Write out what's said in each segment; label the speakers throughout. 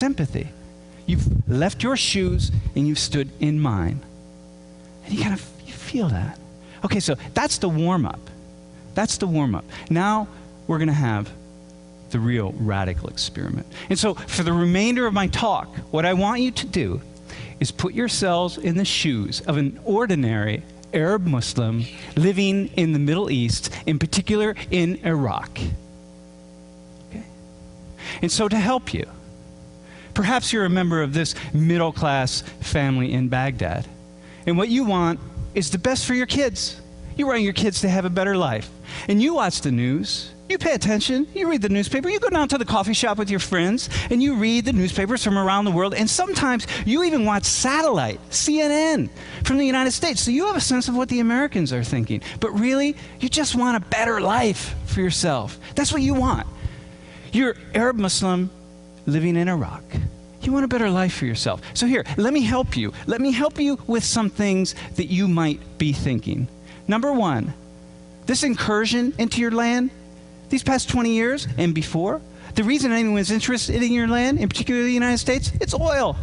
Speaker 1: sympathy. You've left your shoes and you've stood in mine. And you feel that. Okay, so that's the warm-up. That's the warm-up. Now we're going to have the real radical experiment. And so for the remainder of my talk, what I want you to do is put yourselves in the shoes of an ordinary Arab Muslim living in the Middle East, in particular in Iraq. Okay? And so to help you, perhaps you're a member of this middle-class family in Baghdad, and what you want is the best for your kids. You want your kids to have a better life. And you watch the news, you pay attention, you read the newspaper, you go down to the coffee shop with your friends, and you read the newspapers from around the world, and sometimes you even watch satellite, CNN, from the United States. So you have a sense of what the Americans are thinking. But really, you just want a better life for yourself. That's what you want. You're Arab Muslim living in Iraq. You want a better life for yourself. So here, let me help you. Let me help you with some things that you might be thinking. Number one, this incursion into your land, these past 20 years and before, the reason anyone's interested in your land, in particular the United States, it's oil.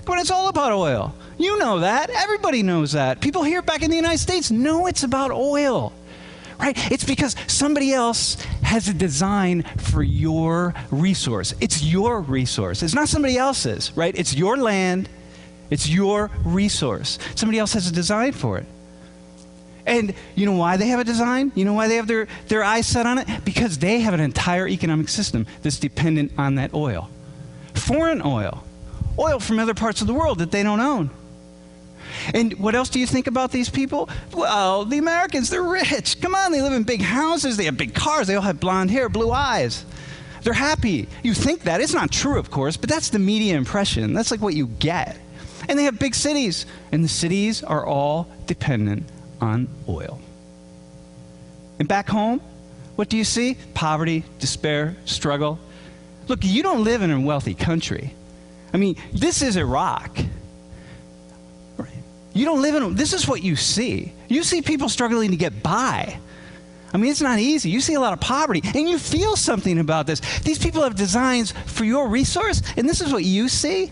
Speaker 1: Come on, it's all about oil. You know that. Everybody knows that. People here back in the United States know it's about oil, right? It's because somebody else has a design for your resource. It's your resource. It's not somebody else's, right? It's your land. It's your resource. Somebody else has a design for it. And you know why they have a design? You know why they have their eyes set on it? Because they have an entire economic system that's dependent on that oil. Foreign oil. Oil from other parts of the world that they don't own. And what else do you think about these people? Well, the Americans, they're rich. Come on, they live in big houses. They have big cars. They all have blonde hair, blue eyes. They're happy. You think that. It's not true, of course, but that's the media impression. That's like what you get. And they have big cities. And the cities are all dependent on oil. And back home, what do you see? Poverty, despair, struggle. Look, you don't live in a wealthy country. I mean, this is Iraq. You don't live in, this is what you see. You see people struggling to get by. I mean, it's not easy. You see a lot of poverty, and you feel something about this. These people have designs for your resource, and this is what you see.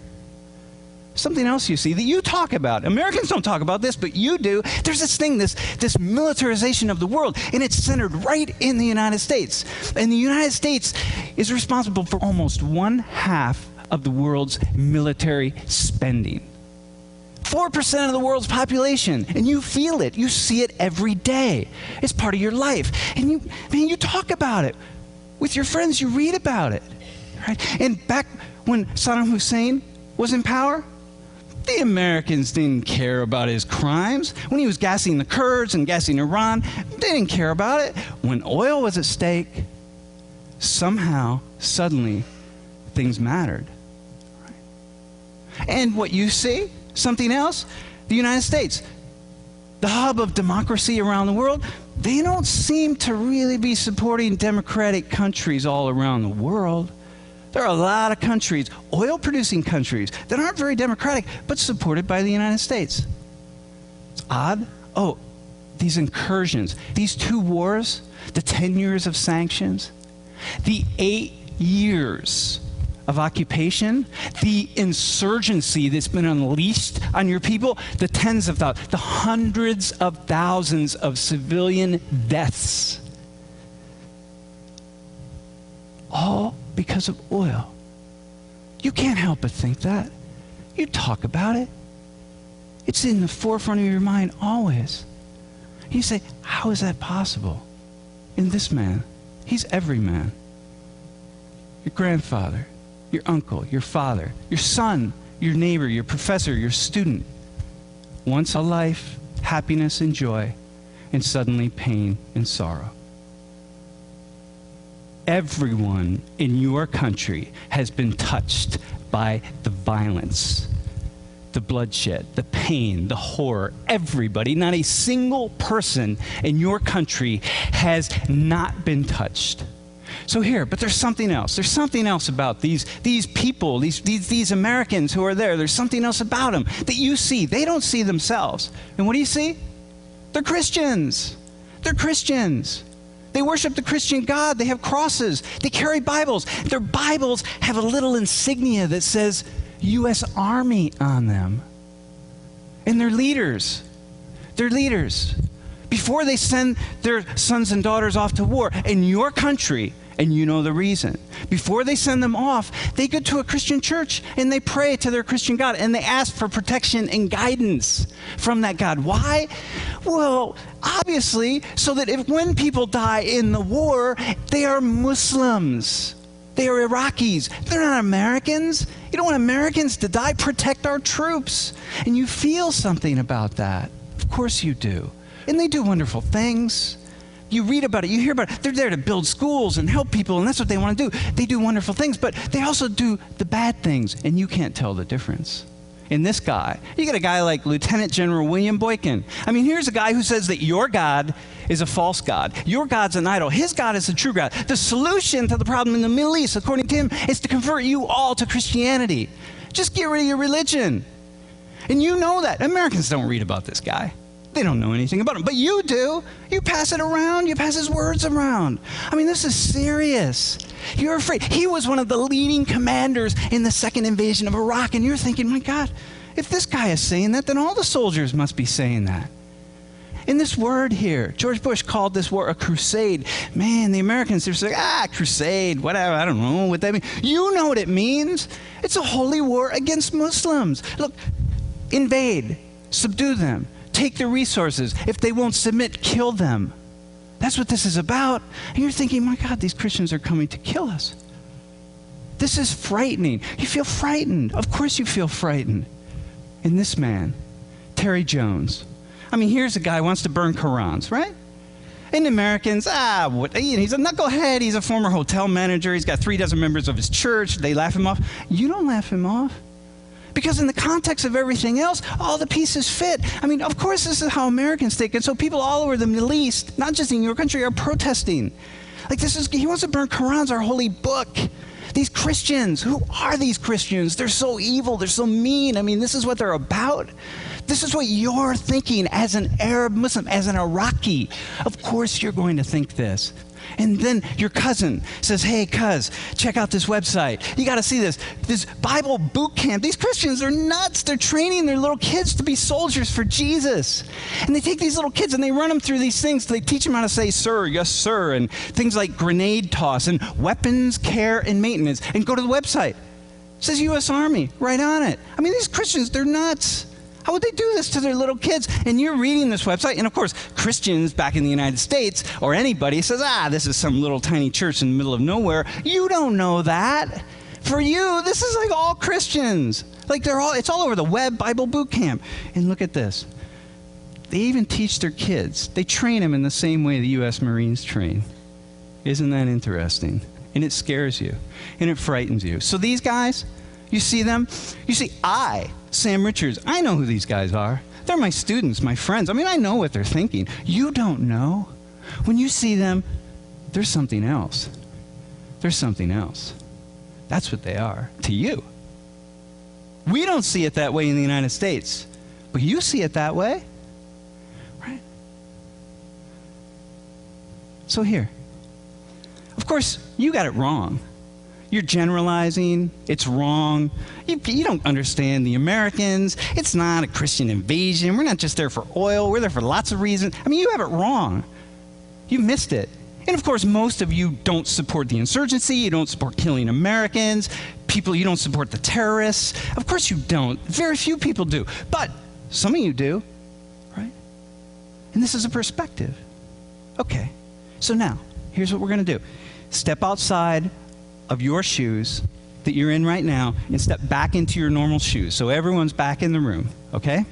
Speaker 1: Something else you see that you talk about. Americans don't talk about this, but you do. There's this thing, this militarization of the world, and it's centered right in the United States. And the United States is responsible for almost 1/2 of the world's military spending. 4% of the world's population, and you feel it. You see it every day. It's part of your life. And you talk about it. With your friends, you read about it. Right? And back when Saddam Hussein was in power, the Americans didn't care about his crimes. When he was gassing the Kurds and gassing Iran, they didn't care about it. When oil was at stake, somehow, suddenly, things mattered. Right? And what you see, something else, the United States, the hub of democracy around the world, they don't seem to really be supporting democratic countries all around the world. There are a lot of countries, oil-producing countries, that aren't very democratic, but supported by the United States. It's odd. Oh, these incursions, these 2 wars, the 10 years of sanctions, the 8 years of occupation, the insurgency that's been unleashed on your people, the tens of thousands, the hundreds of thousands of civilian deaths, all because of oil. You can't help but think that. You talk about it. It's in the forefront of your mind always. You say, how is that possible? In this man, he's every man. Your grandfather, your uncle, your father, your son, your neighbor, your professor, your student. Once a life, happiness and joy, and suddenly pain and sorrow. Everyone in your country has been touched by the violence, the bloodshed, the pain, the horror. Everybody, not a single person in your country has not been touched. So here, but there's something else. There's something else about these people, these Americans who are there. There's something else about them that you see. They don't see themselves. And what do you see? They're Christians. They're Christians. They worship the Christian God. They have crosses. They carry Bibles. Their Bibles have a little insignia that says U.S. Army on them. And they're leaders. They're leaders. Before they send their sons and daughters off to war in your country, and you know the reason, before they send them off, they go to a Christian church and they pray to their Christian God and they ask for protection and guidance from that God. Why? Well, obviously, so that when people die in the war, they are Muslims. They are Iraqis. They're not Americans. You don't want Americans to die. Protect our troops. And you feel something about that. Of course you do. And they do wonderful things. You read about it, you hear about it. They're there to build schools and help people, and that's what they want to do. They do wonderful things, but they also do the bad things, and you can't tell the difference. In this guy, you get a guy like Lieutenant General William Boykin. I mean, here's a guy who says that your God is a false God. Your God's an idol. His God is the true God. The solution to the problem in the Middle East, according to him, is to convert you all to Christianity. Just get rid of your religion. And you know that. Americans don't read about this guy. They don't know anything about him, but you do. You pass it around. You pass his words around. I mean, this is serious. You're afraid. He was one of the leading commanders in the second invasion of Iraq, and you're thinking, my God, if this guy is saying that, then all the soldiers must be saying that. In this word here, George Bush called this war a crusade. Man, the Americans, they're like, crusade, whatever, I don't know what that means. You know what it means. It's a holy war against Muslims. Look, invade, subdue them. Take their resources. If they won't submit, kill them. That's what this is about. And you're thinking, my God, these Christians are coming to kill us. This is frightening. You feel frightened. Of course you feel frightened. And this man, Terry Jones, I mean, here's a guy who wants to burn Qurans, right? And Americans, he's a knucklehead. He's a former hotel manager. He's got 36 members of his church. They laugh him off. You don't laugh him off. Because in the context of everything else, all the pieces fit. I mean, of course, this is how Americans think. And so people all over the Middle East, not just in your country, are protesting. Like he wants to burn Qurans, our holy book. These Christians, who are these Christians? They're so evil. They're so mean. I mean, this is what they're about. This is what you're thinking as an Arab Muslim, as an Iraqi. Of course you're going to think this. And then your cousin says, hey, cuz, check out this website. You got to see this Bible boot camp. These Christians are nuts. They're training their little kids to be soldiers for Jesus. And they take these little kids and they run them through these things. They teach them how to say, sir, yes, sir, and things like grenade toss and weapons, care, and maintenance. And go to the website. It says U.S. Army right on it. I mean, these Christians, they're nuts. How would they do this to their little kids? And you're reading this website, and of course, Christians back in the United States, or anybody says, this is some little tiny church in the middle of nowhere. You don't know that. For you, this is like all Christians. Like it's all over the web, Bible boot camp. And look at this. They even teach their kids. They train them in the same way the U.S. Marines train. Isn't that interesting? And it scares you, and it frightens you. So these guys, you see them? You see, Sam Richards, I know who these guys are. They're my students, my friends. I mean, I know what they're thinking. You don't know. When you see them, there's something else. There's something else. That's what they are to you. We don't see it that way in the United States, but you see it that way, right? So here, of course, you got it wrong. You're generalizing. It's wrong. You don't understand the Americans. It's not a Christian invasion. We're not just there for oil. We're there for lots of reasons. I mean, you have it wrong. You missed it. And of course, most of you don't support the insurgency. You don't support killing Americans. You don't support the terrorists. Of course you don't. Very few people do. But some of you do, right? And this is a perspective. Okay. So now, here's what we're going to do. Step outside of your shoes that you're in right now and step back into your normal shoes. So everyone's back in the room, okay?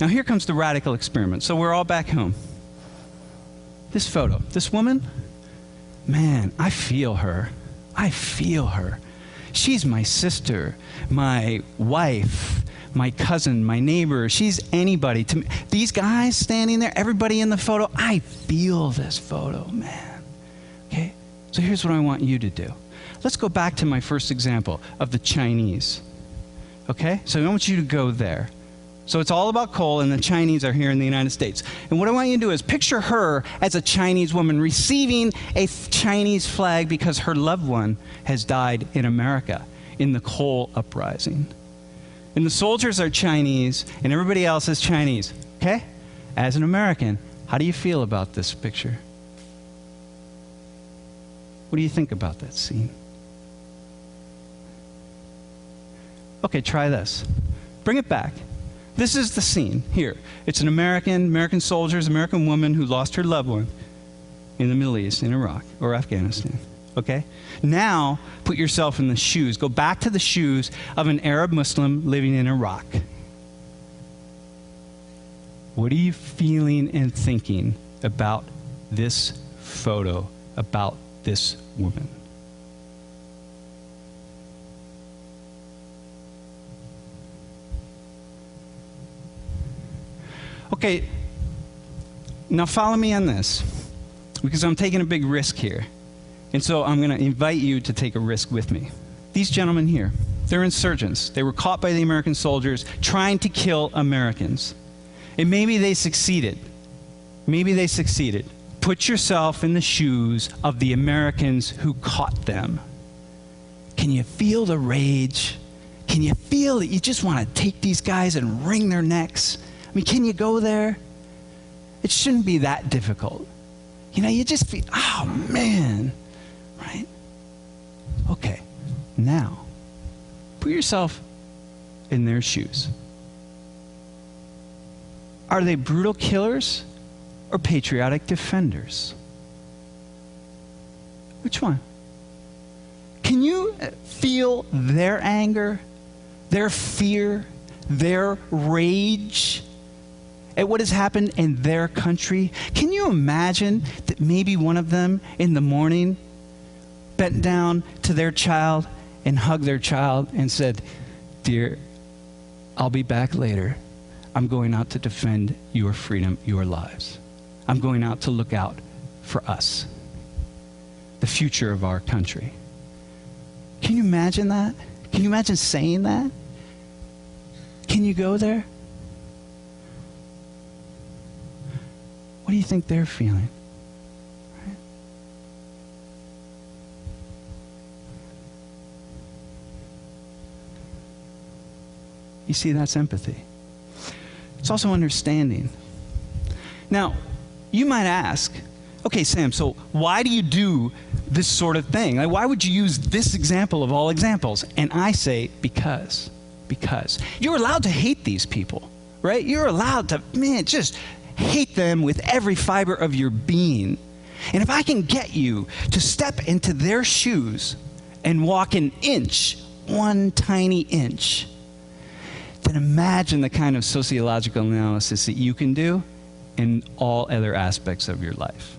Speaker 1: Now here comes the radical experiment. So we're all back home. This photo, this woman, man, I feel her. I feel her. She's my sister, my wife, my cousin, my neighbor. She's anybody to me. These guys standing there, everybody in the photo, I feel this photo, man. Okay? So here's what I want you to do. Let's go back to my first example of the Chinese. Okay? So I want you to go there. So it's all about coal, and the Chinese are here in the United States. And what I want you to do is picture her as a Chinese woman receiving a Chinese flag because her loved one has died in America in the coal uprising. And the soldiers are Chinese, and everybody else is Chinese. Okay? As an American, how do you feel about this picture? What do you think about that scene? Okay, try this. Bring it back. This is the scene here. It's an American soldiers, American woman who lost her loved one in the Middle East, in Iraq or Afghanistan. Okay? Now, put yourself in the shoes. Go back to the shoes of an Arab Muslim living in Iraq. What are you feeling and thinking about this photo, about this woman? Okay, now follow me on this, because I'm taking a big risk here. And so I'm going to invite you to take a risk with me. These gentlemen here, they're insurgents. They were caught by the American soldiers trying to kill Americans. And maybe they succeeded. Maybe they succeeded. Put yourself in the shoes of the Americans who caught them. Can you feel the rage? Can you feel that you just want to take these guys and wring their necks? I mean, can you go there? It shouldn't be that difficult. You know, you just feel, oh man, right? Okay, now, put yourself in their shoes. Are they brutal killers or patriotic defenders? Which one? Can you feel their anger, their fear, their rage at what has happened in their country? Can you imagine that maybe one of them in the morning bent down to their child and hugged their child and said, "Dear, I'll be back later. I'm going out to defend your freedom, your lives. I'm going out to look out for us, the future of our country." Can you imagine that? Can you imagine saying that? Can you go there? What do you think they're feeling? Right? You see, that's empathy. It's also understanding. Now, you might ask, okay, Sam, so why do you do this sort of thing? Like, why would you use this example of all examples? And I say, because. You're allowed to hate these people, right? You're allowed to, just hate them with every fiber of your being. And if I can get you to step into their shoes and walk an inch, one tiny inch, then imagine the kind of sociological analysis that you can do in all other aspects of your life.